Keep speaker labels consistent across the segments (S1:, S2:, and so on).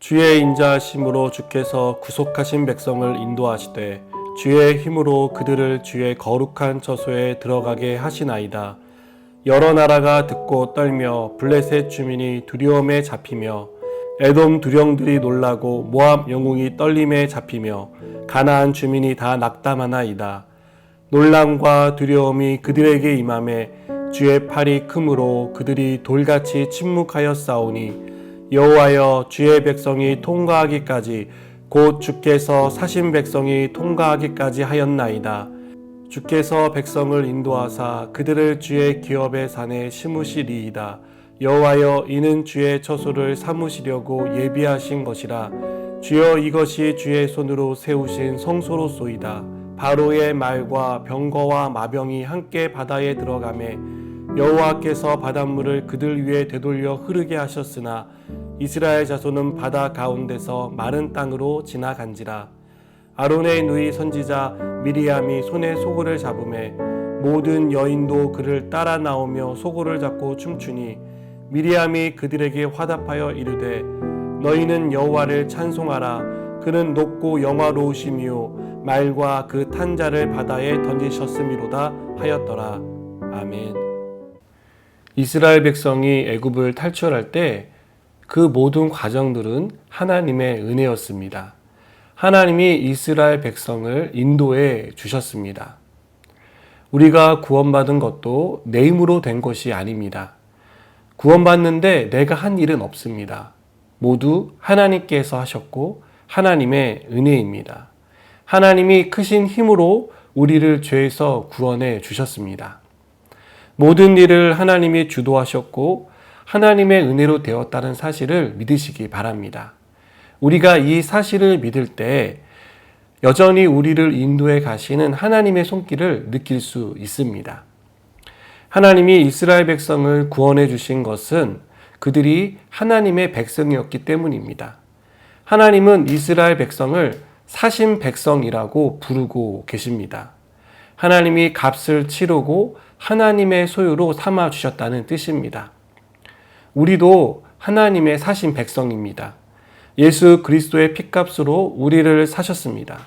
S1: 주의 인자하심으로 주께서 구속하신 백성을 인도하시되 주의 힘으로 그들을 주의 거룩한 처소에 들어가게 하시나이다. 여러 나라가 듣고 떨며 블레셋 주민이 두려움에 잡히며 에돔 두령들이 놀라고 모압 영웅이 떨림에 잡히며 가나안 주민이 다 낙담하나이다. 놀람과 두려움이 그들에게 임함에 주의 팔이 크므로 그들이 돌같이 침묵하여 싸우니 여호와여, 주의 백성이 통과하기까지 곧 주께서 사신 백성이 통과하기까지 하였나이다. 주께서 백성을 인도하사 그들을 주의 기업의 산에 심으시리이다. 여호와여, 이는 주의 처소를 삼으시려고 예비하신 것이라. 주여, 이것이 주의 손으로 세우신 성소로소이다. 바로의 말과 병거와 마병이 함께 바다에 들어가매 여호와께서 바닷물을 그들 위에 되돌려 흐르게 하셨으나 이스라엘 자손은 바다 가운데서 마른 땅으로 지나간지라. 아론의 누이 선지자 미리암이 손에 소고를 잡음에 모든 여인도 그를 따라 나오며 소고를 잡고 춤추니 미리암이 그들에게 화답하여 이르되 너희는 여호와를 찬송하라. 그는 높고 영화로우시미요 말과 그 탄자를 바다에 던지셨음이로다 하였더라. 아멘. 이스라엘 백성이 애굽을 탈출할 때 그 모든 과정들은 하나님의 은혜였습니다. 하나님이 이스라엘 백성을 인도해 주셨습니다. 우리가 구원받은 것도 내 힘으로 된 것이 아닙니다. 구원받는데 내가 한 일은 없습니다. 모두 하나님께서 하셨고 하나님의 은혜입니다. 하나님이 크신 힘으로 우리를 죄에서 구원해 주셨습니다. 모든 일을 하나님이 주도하셨고 하나님의 은혜로 되었다는 사실을 믿으시기 바랍니다. 우리가 이 사실을 믿을 때 여전히 우리를 인도해 가시는 하나님의 손길을 느낄 수 있습니다. 하나님이 이스라엘 백성을 구원해 주신 것은 그들이 하나님의 백성이었기 때문입니다. 하나님은 이스라엘 백성을 사신 백성이라고 부르고 계십니다. 하나님이 값을 치르고 하나님의 소유로 삼아 주셨다는 뜻입니다. 우리도 하나님의 사신 백성입니다. 예수 그리스도의 핏값으로 우리를 사셨습니다.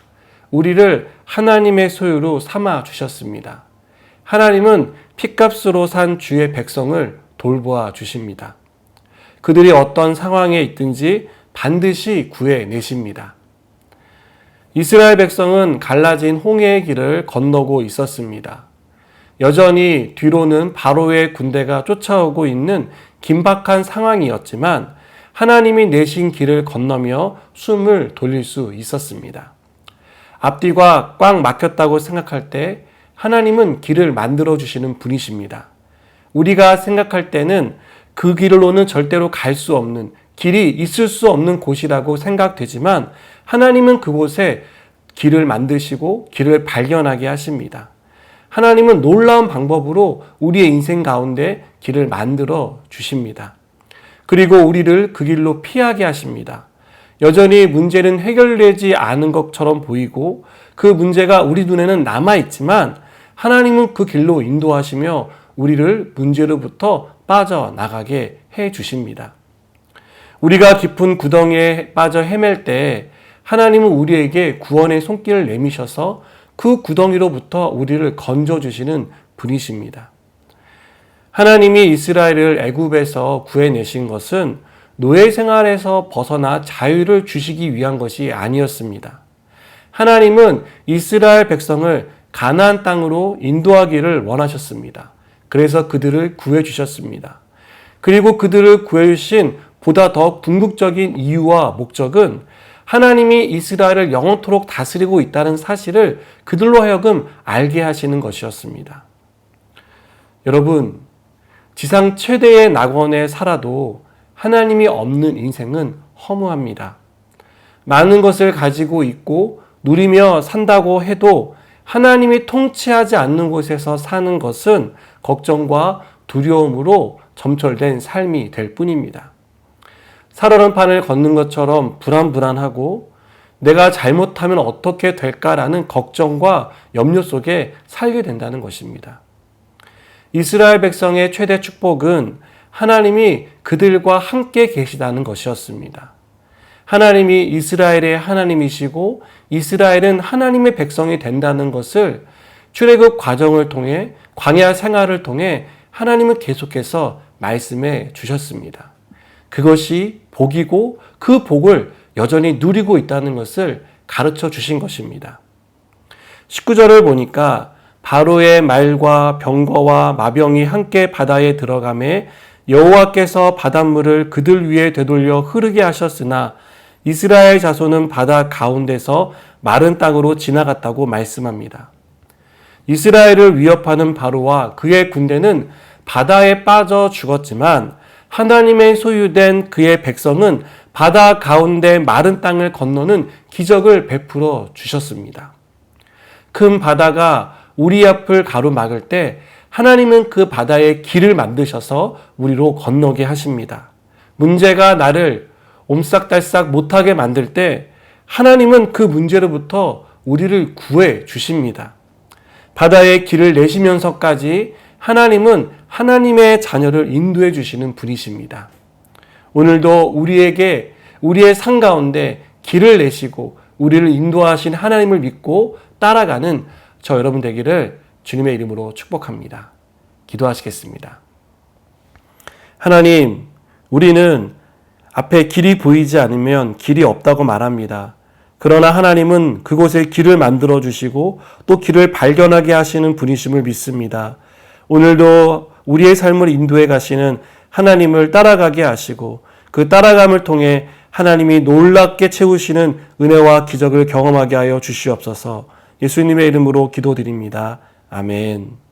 S1: 우리를 하나님의 소유로 삼아 주셨습니다. 하나님은 핏값으로 산 주의 백성을 돌보아 주십니다. 그들이 어떤 상황에 있든지 반드시 구해내십니다. 이스라엘 백성은 갈라진 홍해의 길을 건너고 있었습니다. 여전히 뒤로는 바로의 군대가 쫓아오고 있는 긴박한 상황이었지만 하나님이 내신 길을 건너며 숨을 돌릴 수 있었습니다. 앞뒤가 꽉 막혔다고 생각할 때 하나님은 길을 만들어 주시는 분이십니다. 우리가 생각할 때는 그 길로는 절대로 갈 수 없는, 길이 있을 수 없는 곳이라고 생각되지만 하나님은 그곳에 길을 만드시고 길을 발견하게 하십니다. 하나님은 놀라운 방법으로 우리의 인생 가운데 길을 만들어 주십니다. 그리고 우리를 그 길로 피하게 하십니다. 여전히 문제는 해결되지 않은 것처럼 보이고 그 문제가 우리 눈에는 남아있지만 하나님은 그 길로 인도하시며 우리를 문제로부터 빠져나가게 해 주십니다. 우리가 깊은 구덩이에 빠져 헤맬 때 하나님은 우리에게 구원의 손길을 내미셔서 그 구덩이로부터 우리를 건져주시는 분이십니다. 하나님이 이스라엘을 애굽에서 구해내신 것은 노예 생활에서 벗어나 자유를 주시기 위한 것이 아니었습니다. 하나님은 이스라엘 백성을 가나안 땅으로 인도하기를 원하셨습니다. 그래서 그들을 구해주셨습니다. 그리고 그들을 구해주신 보다 더 궁극적인 이유와 목적은 하나님이 이스라엘을 영원토록 다스리고 있다는 사실을 그들로 하여금 알게 하시는 것이었습니다. 여러분, 지상 최대의 낙원에 살아도 하나님이 없는 인생은 허무합니다. 많은 것을 가지고 있고 누리며 산다고 해도 하나님이 통치하지 않는 곳에서 사는 것은 걱정과 두려움으로 점철된 삶이 될 뿐입니다. 살얼음판을 걷는 것처럼 불안하고 내가 잘못하면 어떻게 될까라는 걱정과 염려 속에 살게 된다는 것입니다. 이스라엘 백성의 최대 축복은 하나님이 그들과 함께 계시다는 것이었습니다. 하나님이 이스라엘의 하나님이시고 이스라엘은 하나님의 백성이 된다는 것을 출애굽 과정을 통해 광야 생활을 통해 하나님은 계속해서 말씀해 주셨습니다. 그것이 복이고 그 복을 여전히 누리고 있다는 것을 가르쳐 주신 것입니다. 19절을 보니까 바로의 말과 병거와 마병이 함께 바다에 들어가매 여호와께서 바닷물을 그들 위에 되돌려 흐르게 하셨으나 이스라엘 자손은 바다 가운데서 마른 땅으로 지나갔다고 말씀합니다. 이스라엘을 위협하는 바로와 그의 군대는 바다에 빠져 죽었지만 하나님의 소유된 그의 백성은 바다 가운데 마른 땅을 건너는 기적을 베풀어 주셨습니다. 큰 바다가 우리 앞을 가로막을 때 하나님은 그 바다에 길을 만드셔서 우리로 건너게 하십니다. 문제가 나를 옴싹달싹 못하게 만들 때 하나님은 그 문제로부터 우리를 구해 주십니다. 바다에 길을 내시면서까지 하나님은 하나님의 자녀를 인도해 주시는 분이십니다. 오늘도 우리에게 우리의 삶 가운데 길을 내시고 우리를 인도하신 하나님을 믿고 따라가는 저 여러분 되기를 주님의 이름으로 축복합니다. 기도하시겠습니다. 하나님, 우리는 앞에 길이 보이지 않으면 길이 없다고 말합니다. 그러나 하나님은 그곳에 길을 만들어 주시고 또 길을 발견하게 하시는 분이심을 믿습니다. 오늘도 우리의 삶을 인도해 가시는 하나님을 따라가게 하시고 그 따라감을 통해 하나님이 놀랍게 채우시는 은혜와 기적을 경험하게 하여 주시옵소서. 예수님의 이름으로 기도드립니다. 아멘.